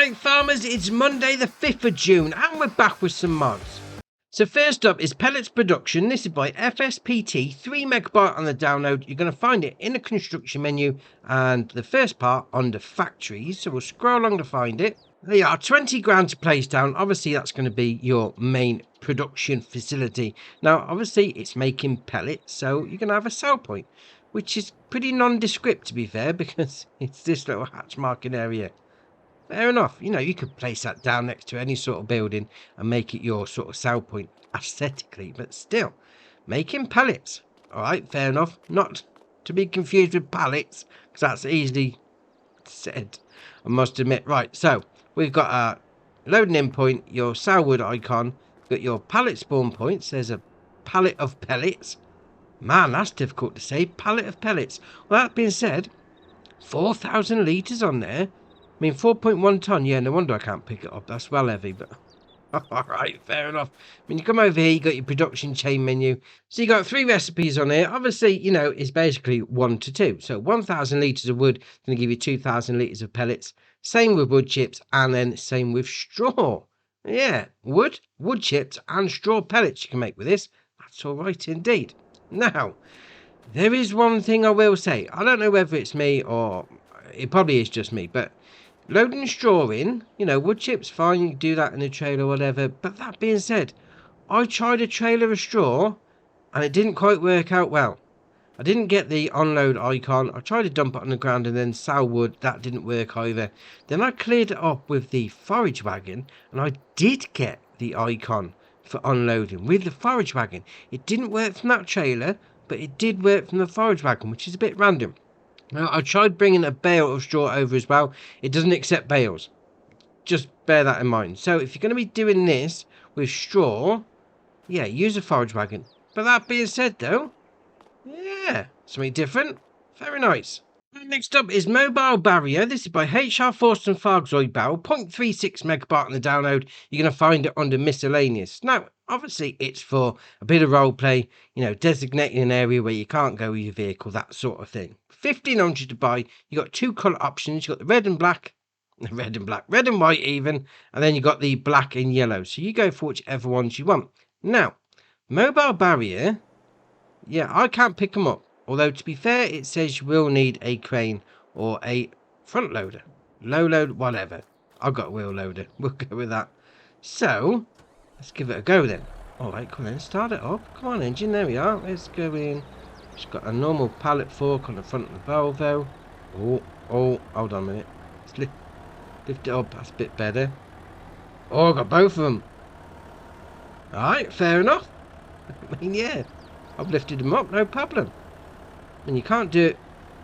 Alright farmers, it's Monday the 5th of June and we're back with some mods. So first up is Pellets Production. This is by FSPT, 3 megabyte on the download. You're going to find it in the construction menu and the first part under factories. So we'll scroll along to find it. There you are, 20 grand to place down. Obviously that's going to be your main production facility. Now obviously it's making pellets, so you're going to have a sell point, which is pretty nondescript to be fair, because it's this little hatch marking area. Fair enough, you know, you could place that down next to any sort of building and make it your sort of sell point aesthetically, but still, making pellets. Alright, fair enough. Not to be confused with pallets, because that's easily said, I must admit. Right, so we've got a loading in point, your Salwood icon, got your pallet spawn points. There's a pallet of pellets. Man, that's difficult to say. Pallet of pellets. Well, that being said, 4,000 litres on there. I mean, 4.1 tonne, yeah, no wonder I can't pick it up. That's well heavy, but alright, fair enough. I mean, you come over here, you got your production chain menu. So you got 3 recipes on here. Obviously, you know, it's basically 1 to 2. So 1,000 litres of wood, going to give you 2,000 litres of pellets. Same with wood chips, and then same with straw. Yeah, wood chips, and straw pellets you can make with this. That's alright indeed. Now, there is one thing I will say. I don't know whether it's me or it probably is just me, but loading straw in, you know, wood chips, fine, you can do that in a trailer or whatever. But that being said, I tried a trailer of straw and it didn't quite work out well. I didn't get the unload icon. I tried to dump it on the ground and then sell wood. That didn't work either. Then I cleared it up with the forage wagon and I did get the icon for unloading with the forage wagon. It didn't work from that trailer, but it did work from the forage wagon, which is a bit random. Now, I tried bringing a bale of straw over as well. It doesn't accept bales. Just bear that in mind. So if you're going to be doing this with straw, yeah, use a forage wagon. But that being said though, yeah, something different. Very nice. Next up is Mobile Barrier. This is by HR Forsten Fargzoid Barrel, 0.36 megabyte on the download. You're going to find it under miscellaneous. Now, obviously, it's for a bit of roleplay, you know, designating an area where you can't go with your vehicle, that sort of thing. 1,500 to buy. You got 2 colour options. You got the red and black, red and white even, and then you got the black and yellow. So you go for whichever ones you want. Now, Mobile Barrier, yeah, I can't pick them up. Although, to be fair, it says you will need a crane or a front loader. Low load, whatever. I've got a wheel loader. We'll go with that. So, let's give it a go then. Alright, come on, start it up. Come on, engine, there we are. Let's go in. It's got a normal pallet fork on the front of the Volvo. Oh, hold on a minute. Let's lift it up. That's a bit better. Oh, I got both of them. Alright, fair enough. I mean, yeah. I've lifted them up, no problem. And you can't do it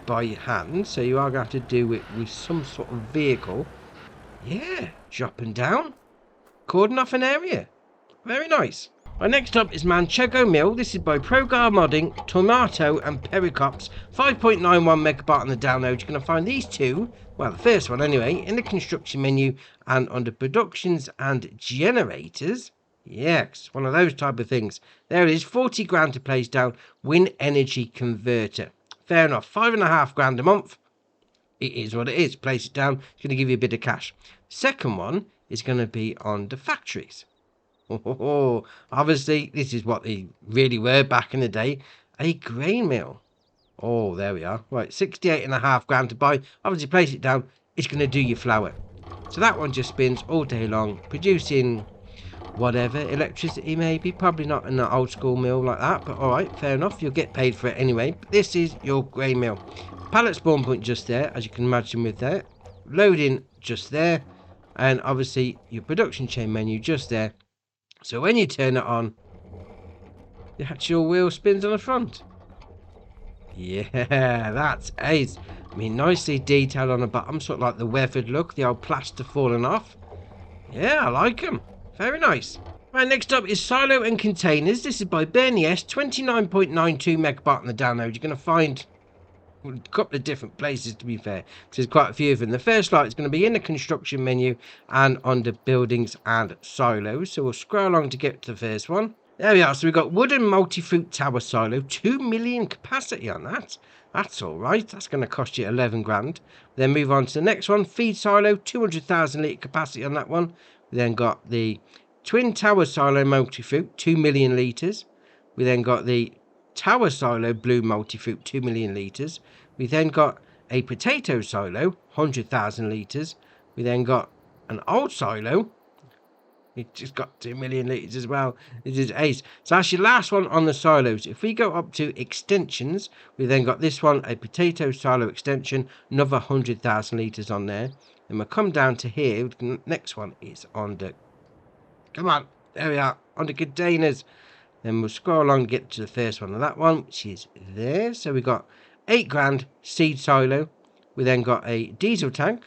by your hand, so you are going to have to do it with some sort of vehicle. Yeah, dropping down, cordon off an area. Very nice. Right, next up is Manchego Mill. This is by Progar Modding, Tomato and Pericops, 5.91 megabyte on the download. You're going to find these 2, well, the first one anyway, in the construction menu and under productions and generators. Yes, one of those type of things. There it is, 40 grand to place down, Win Energy Converter. Fair enough, 5.5 grand a month. It is what it is. Place it down, it's going to give you a bit of cash. Second one is going to be on the factories. Obviously, this is what they really were back in the day, a grain mill. Oh, there we are. Right, 68.5 grand to buy. Obviously, place it down, it's going to do your flour. So that one just spins all day long, producing whatever, electricity maybe, probably not in an old school mill like that, but alright, fair enough, you'll get paid for it anyway. But this is your grain mill. Pallet spawn point just there, as you can imagine with that. Loading just there, and obviously your production chain menu just there. So when you turn it on, the actual wheel spins on the front. Yeah, that's ace. I mean, nicely detailed on the bottom, sort of like the weathered look, the old plaster falling off. Yeah, I like them. Very nice. Right, next up is Silo and Containers. This is by Bernie S, 29.92 megabyte on the download. You're going to find a couple of different places, to be fair, because there's quite a few of them. The first light is going to be in the construction menu and under buildings and silos. So we'll scroll along to get to the first one. There we are. So we've got wooden multi-fruit tower silo, 2 million capacity on that. That's all right. That's going to cost you 11 grand. Then move on to the next one. Feed silo, 200,000 litre capacity on that one. We then got the twin tower silo multi-fruit, 2 million litres. We then got the tower silo blue multi-fruit, 2 million litres. We then got a potato silo, 100,000 litres. We then got an old silo. It just got 2 million litres as well. This is ace. So that's your last one on the silos. If we go up to extensions, we then got this one, a potato silo extension, another 100,000 litres on there. And we'll come down to here. The next one is on the... Come on. There we are. On the containers. Then we'll scroll along and get to the first one of that one, which is there. So we got 8 grand seed silo. We then got a diesel tank.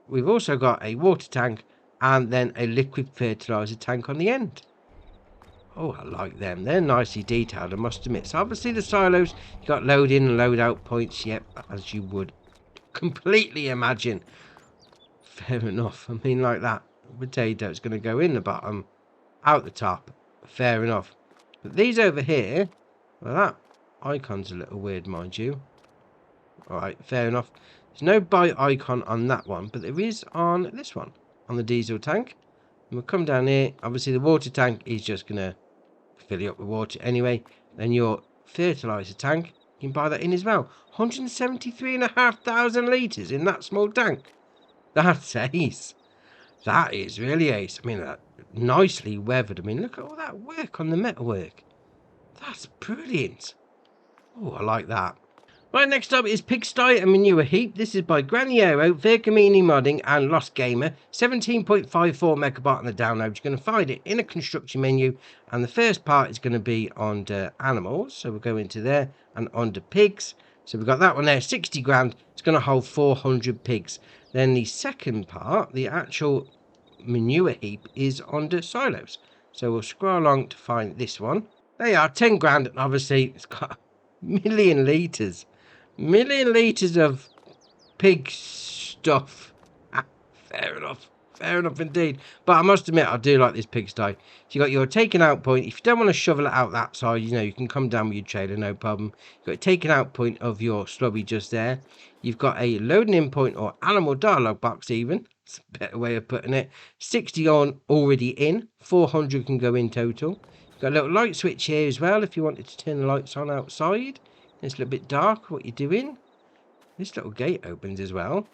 We've also got a water tank. And then a liquid fertilizer tank on the end. Oh, I like them. They're nicely detailed, I must admit. So obviously the silos, you got load in and load out points. Yep, as you would completely imagine. Fair enough. I mean, like that potato is going to go in the bottom, out the top. Fair enough. But these over here, well, that icon's a little weird, mind you. Alright, fair enough. There's no buy icon on that one, but there is on this one. On the diesel tank. And we'll come down here. Obviously the water tank is just going to fill you up with water anyway. Then your fertilizer tank, you can buy that in as well. 173,500 litres in that small tank. That's ace. That is really ace. I mean, nicely weathered. I mean, look at all that work on the metalwork. That's brilliant. Oh, I like that. Right, next up is Pigsty and Manure Heap. This is by Graniero, Vergamini Modding and Lost Gamer. 17.54 megabyte on the download. You're going to find it in a construction menu. And the first part is going to be under animals. So we'll go into there and under pigs. So we've got that one there, 60 grand. It's going to hold 400 pigs. Then the second part, the actual manure heap, is under silos. So we'll scroll along to find this one. They are 10 grand. And obviously, it's got a million litres. Million litres of pig stuff. Fair enough. Fair enough indeed. But I must admit, I do like this pigsty. So you got your taking out point. If you don't want to shovel it out that side, you know, you can come down with your trailer, no problem. You've got a taking out point of your slurry just there. You've got a loading in point or animal dialogue box even. It's a better way of putting it. 60 on already in. 400 can go in total. You've got a little light switch here as well if you wanted to turn the lights on outside. It's a little bit dark. What you're doing? This little gate opens as well.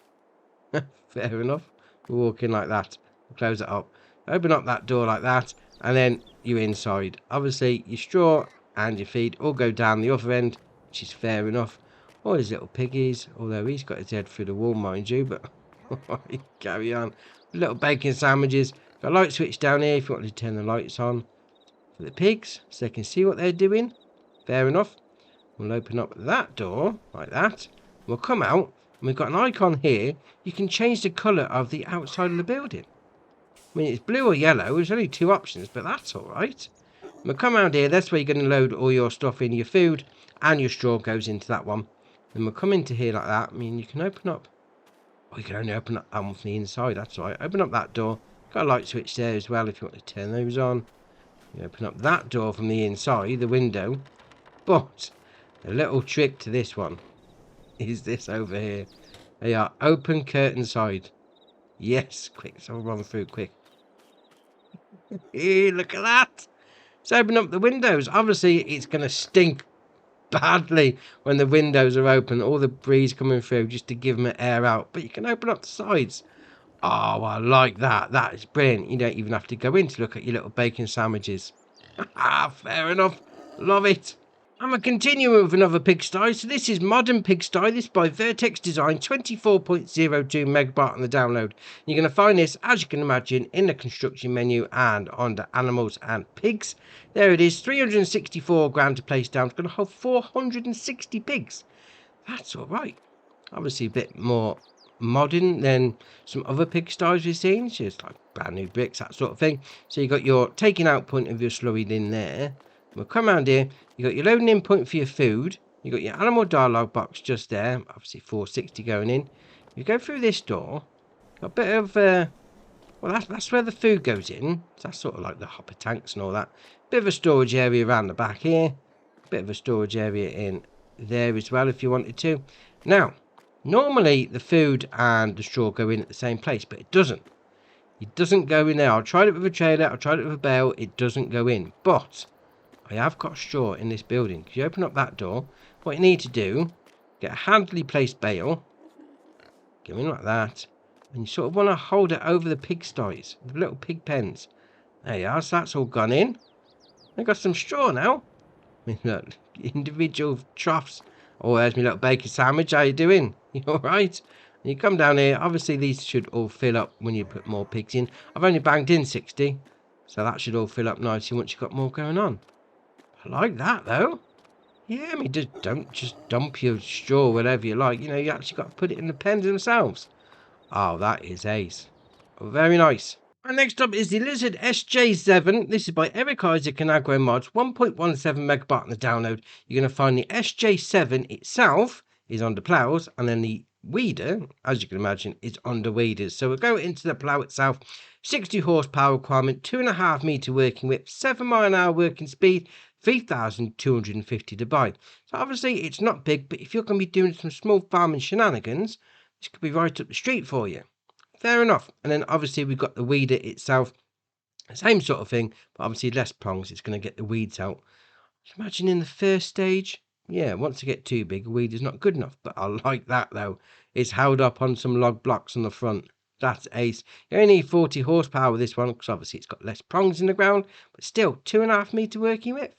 Fair enough. We'll walk in like that. We'll close it up. Open up that door like that. And then you're inside. Obviously, your straw and your feed all go down the other end, which is fair enough. All his little piggies. Although he's got his head through the wall, mind you. But carry on. Little bacon sandwiches. Got a light switch down here if you want to turn the lights on for the pigs, so they can see what they're doing. Fair enough. We'll open up that door like that. We'll come out and we've got an icon here. You can change the colour of the outside of the building. I mean, it's blue or yellow. There's only two options, but that's all right. We'll come around here. That's where you're going to load all your stuff in. Your food and your straw goes into that one. Then we'll come into here like that. I mean, you can open up. Oh, you can only open up from the inside. That's all right. Open up that door. Got a light switch there as well if you want to turn those on. You open up that door from the inside, the window. But a little trick to this one is this over here. They are open curtain side. Yes, quick. So we'll run through quick. Hey, look at that. Let's open up the windows. Obviously, it's going to stink badly when the windows are open. All the breeze coming through just to give them an air out. But you can open up the sides. Oh, I like that. That is brilliant. You don't even have to go in to look at your little bacon sandwiches. Fair enough. Love it. I'm going to continue with another pigsty. So this is Modern Pigsty. This is by Vertex Design. 24.02 megabyte on the download. You're going to find this, as you can imagine, in the construction menu and under animals and pigs. There it is. 364 grand to place down. It's going to hold 460 pigs. That's all right. Obviously a bit more modern than some other pigsties we've seen. It's just like brand new bricks, that sort of thing. So you got your taking out point of your slurry in there. We'll come around here. You got your loading in point for your food. You got your animal dialogue box just there. Obviously 460 going in. You go through this door. Got a bit of Well, that's where the food goes in. So that's sort of like the hopper tanks and all that. Bit of a storage area around the back here. Bit of a storage area in there as well if you wanted to. Now, normally the food and the straw go in at the same place, but it doesn't. It doesn't go in there. I tried it with a trailer. I tried it with a bale. It doesn't go in. But I have got straw in this building. If you open up that door, what you need to do, get a handily placed bale. Go in like that. And you sort of want to hold it over the pigsties, the little pig pens. There you are, so that's all gone in. I've got some straw now. I mean, look, individual troughs. Oh, there's my little bacon sandwich. How you doing? You alright? You come down here. Obviously, these should all fill up when you put more pigs in. I've only banged in 60. So that should all fill up nicely once you've got more going on. I like that, though. Yeah, I mean, don't just dump your straw wherever you like. You know, you actually got to put it in the pens themselves. Oh, that is ace. Oh, very nice. And next up is the Lizard SJ7. This is by Eric Isaac and Agro Mods. 1.17 megabyte on the download. You're going to find the SJ7 itself is under plows, and then the weeder, as you can imagine, is under weeders. So we'll go into the plow itself. 60 horsepower requirement, 2.5 meter working width, 7 mile an hour working speed, 3,250 to buy. So obviously it's not big, but if you're going to be doing some small farming shenanigans, this could be right up the street for you. Fair enough. And then obviously we've got the weeder itself. Same sort of thing, but obviously less prongs. It's going to get the weeds out. Imagine in the first stage. Yeah, once you get too big, a weed is not good enough. But I like that though. It's held up on some log blocks on the front. That's ace. You only need 40 horsepower with this one, because obviously it's got less prongs in the ground. But still, 2.5 meter working width.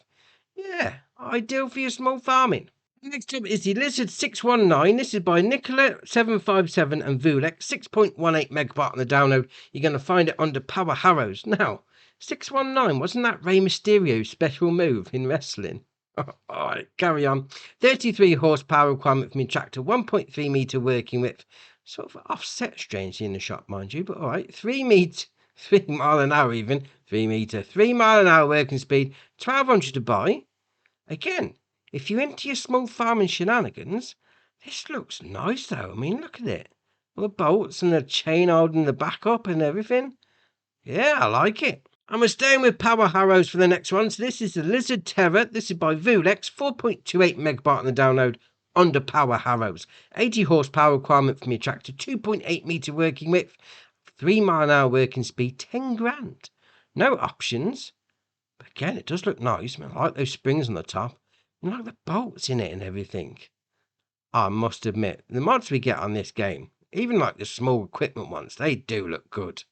Yeah, ideal for your small farming. Next up is the Lizard 619. This is by Nicola 757 and Vulex. 6.18 megabyte on the download. You're going to find it under Power Harrows. Now, 619, wasn't that Rey Mysterio's special move in wrestling? Alright, carry on. 33 horsepower requirement from your tractor. 1.3 meter working width. Sort of offset strangely in the shop, mind you, but alright. 3 mile an hour even. 3 meter. 3 mile an hour working speed. 1,200 to buy. Again, if you're into your small farming shenanigans, this looks nice though. I mean, look at it. All the bolts and the chain holding the back up and everything. Yeah, I like it. And we're staying with Power Harrows for the next one. So this is the Lizard Terror. This is by Vulex. 4.28 megabyte on the download under Power Harrows. 80 horsepower requirement from your tractor. 2.8 meter working width. 3 mile an hour working speed. 10 grand. No options. But again, it does look nice. I like those springs on the top. I like the bolts in it and everything. I must admit, the mods we get on this game, even like the small equipment ones, they do look good.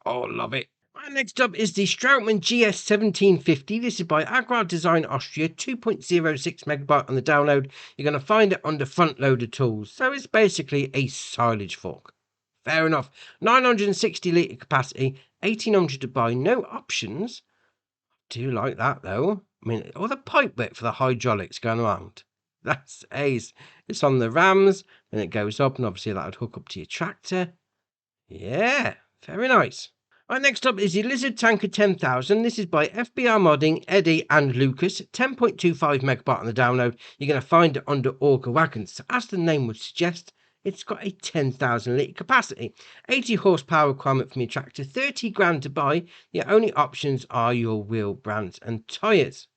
Oh, love it. Right, next up is the Strautmann GS1750. This is by Agrar Design Austria. 2.06 megabyte on the download. You're going to find it under front loader tools. So it's basically a silage fork. Fair enough. 960 litre capacity. 1,800 to buy. No options. Do like that though. I mean, all the pipe width for the hydraulics going around. That's ace. It's on the rams, and it goes up, and obviously that would hook up to your tractor. Yeah, very nice. Right, next up is the Lizard Tanker 10,000. This is by FBR Modding, Eddie and Lucas. 10.25 megabyte on the download. You're going to find it under Auger Wagons. So as the name would suggest, it's got a 10,000 litre capacity. 80 horsepower requirement from your tractor. 30 grand to buy. Your only options are your wheel brands and tyres.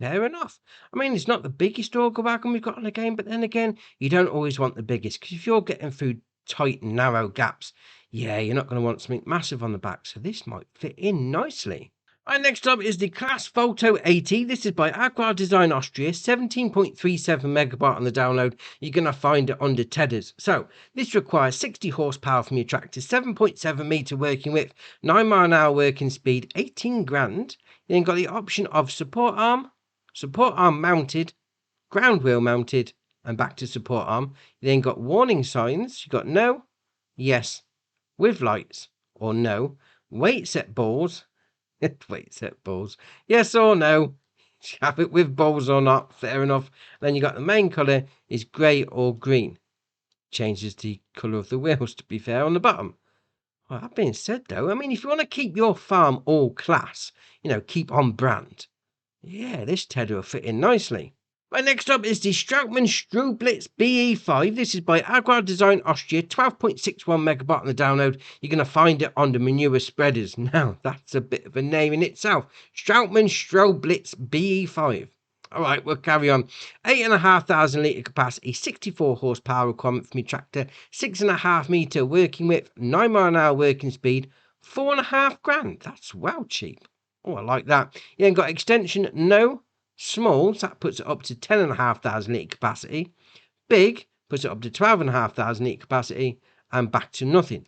Fair enough. I mean, it's not the biggest auger wagon we've got in the game, but then again, you don't always want the biggest, because if you're getting through tight and narrow gaps, yeah, you're not going to want something massive on the back, so this might fit in nicely. Right, next up is the Class Volto 80. This is by Agrar Design Austria. 17.37 megabyte on the download. You're going to find it under Tedders. So, this requires 60 horsepower from your tractor, 7.7 meter working width, 9 mile an hour working speed, 18 grand. You then got the option of support arm mounted, ground wheel mounted, and back to support arm. You then got warning signs. You got no, yes, with lights, or no, weight set balls, yes or no, have it with balls or not, fair enough. Then you got the main colour is grey or green. Changes the colour of the wheels, to be fair, on the bottom. Well, that being said though, I mean, if you want to keep your farm all class, keep on brand, yeah, this Tedder will fit in nicely. Right, next up is the Strautmann Strublitz BE5. This is by Agrar Design Austria, 12.61 megabyte on the download. You're going to find it on the manure spreaders. Now, that's a bit of a name in itself. Strautmann Strublitz BE5. All right, we'll carry on. 8,500 litre capacity, 64 horsepower requirement for my tractor, 6.5 metre working width, 9 mile an hour working speed, 4.5 grand. That's well cheap. Oh, I like that. You then got extension, no. Small, so that puts it up to 10,500 litre capacity. Big, puts it up to 12,500 litre capacity, and back to nothing.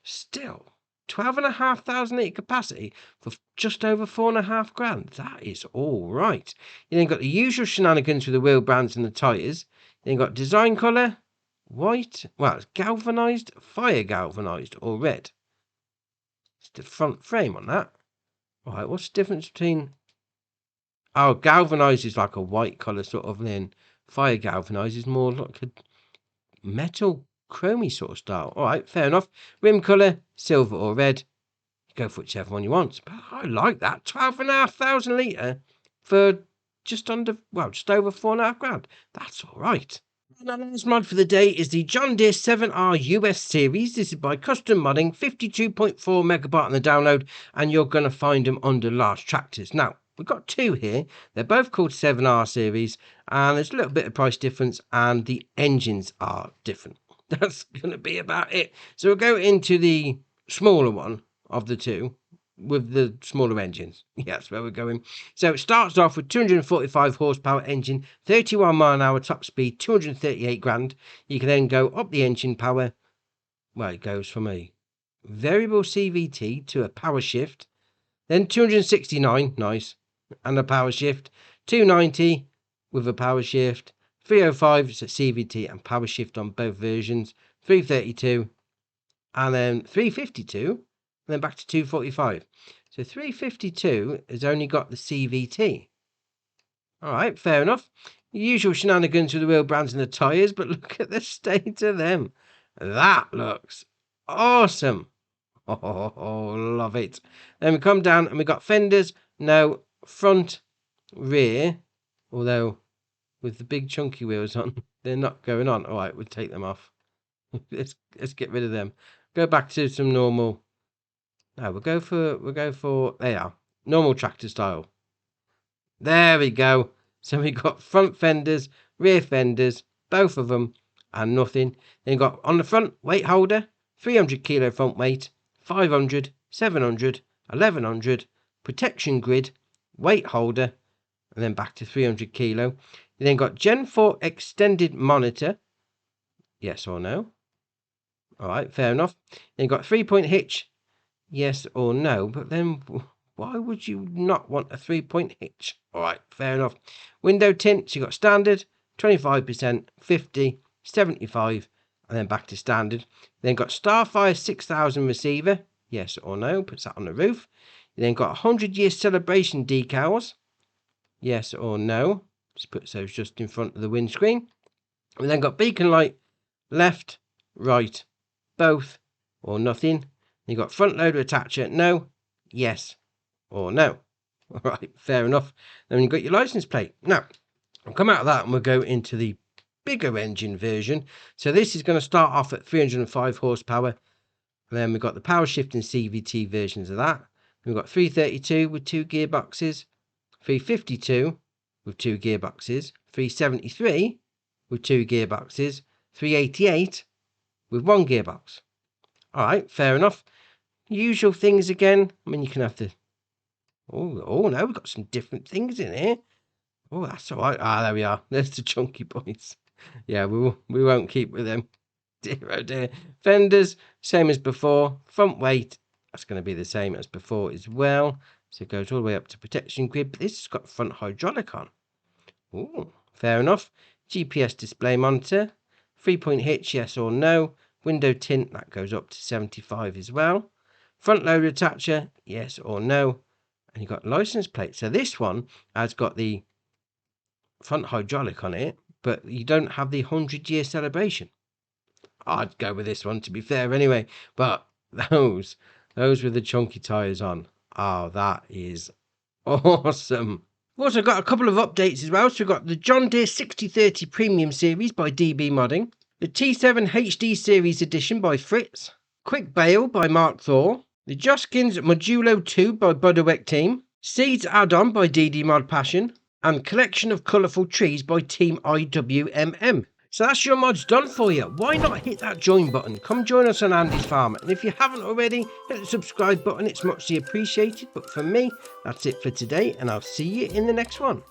Still, 12,500 litre capacity for just over 4.5 grand. That is all right. You then got the usual shenanigans with the wheel brands and the tyres. Then got design colour, white, well, it's galvanised, fire galvanised, or red. It's the front frame on that. All right, what's the difference between... Oh, galvanised is like a white colour sort of, and then fire galvanised is more like a metal chromy sort of style. All right, fair enough. Rim colour, silver or red. Go for whichever one you want. But I like that. 12,500 litre for just under, well, just over 4.5 grand. That's all right. And the last mod for the day is the John Deere 7R US series. This is by Custom Modding, 52.4 megabyte on the download, and you're going to find them under large tractors. Now, we've got two here. They're both called 7R series, and there's a little bit of price difference, and the engines are different. That's going to be about it. So we'll go into the smaller one of the two with the smaller engines. Yeah, that's where we're going. So it starts off with 245 horsepower engine, 31 mile an hour top speed, 238 grand. You can then go up the engine power. Well, it goes from a variable CVT to a power shift. Then 269, nice, and a power shift. 290 with a power shift. 305 is a CVT and power shift on both versions. 332 and then 352 and then back to 245. So 352 has only got the CVT. All right, fair enough. Usual shenanigans with the wheel brands and the tyres, but look at the state of them. That looks awesome. Oh, love it. Then we come down and we got fenders. No, front, rear, although with the big chunky wheels on, they're not going on. All right, we'll take them off. let's get rid of them. Go back to some normal. No, we'll go for they are normal tractor style. There we go. So we got front fenders, rear fenders, both of them, and nothing. Then you got on the front weight holder, 300 kilo front weight, 500, 700, 1100, protection grid, weight holder, and then back to 300 kilo. You then got Gen 4 extended monitor. Yes or no? All right, fair enough. Then you got 3-point hitch. Yes or no? But then why would you not want a 3-point hitch? All right, fair enough. Window tints, you got standard, 25%, 50, 75, and then back to standard. Then got Starfire 6000 receiver. Yes or no? Puts that on the roof. You then got 100-year celebration decals. Yes or no? Just puts those just in front of the windscreen. We then got beacon light, left, right, both, or nothing. You got front loader attacher, no, yes, or no. All right, fair enough. Then you've got your license plate. Now, I'll come out of that and we'll go into the bigger engine version. So this is going to start off at 305 horsepower. And then we've got the power shift and CVT versions of that. We've got 332 with 2 gearboxes, 352 with 2 gearboxes, 373 with 2 gearboxes, 388 with 1 gearbox. All right, fair enough. Usual things again. I mean, you can have the... Oh no, we've got some different things in here. Oh, that's all right. Ah, there we are. There's the chunky boys. Yeah, we won't keep with them. Dear, oh dear. Fenders, same as before. Front weight, that's going to be the same as before as well. So it goes all the way up to protection grid. But this has got front hydraulic on. Oh, fair enough. GPS display monitor. 3-point hitch, yes or no. Window tint, that goes up to 75 as well. Front loader attacher, yes or no. And you've got license plate. So this one has got the front hydraulic on it, but you don't have the 100-year celebration. I'd go with this one, to be fair, anyway. But those with the chunky tyres on. Oh, that is awesome. We've also got a couple of updates as well. So we've got the John Deere 6030 Premium Series by DB Modding, the T7 HD Series Edition by Fritz, Quick Bale by Mark Thor, the Joskins Modulo 2 by Budowek Team, Seeds Add-on by DD Mod Passion, and Collection of Colourful Trees by Team IWMM. So that's your mods done for you. Why not hit that join button? Come join us on Andy's Farm. And if you haven't already, hit the subscribe button. It's muchly appreciated. But for me, that's it for today. And I'll see you in the next one.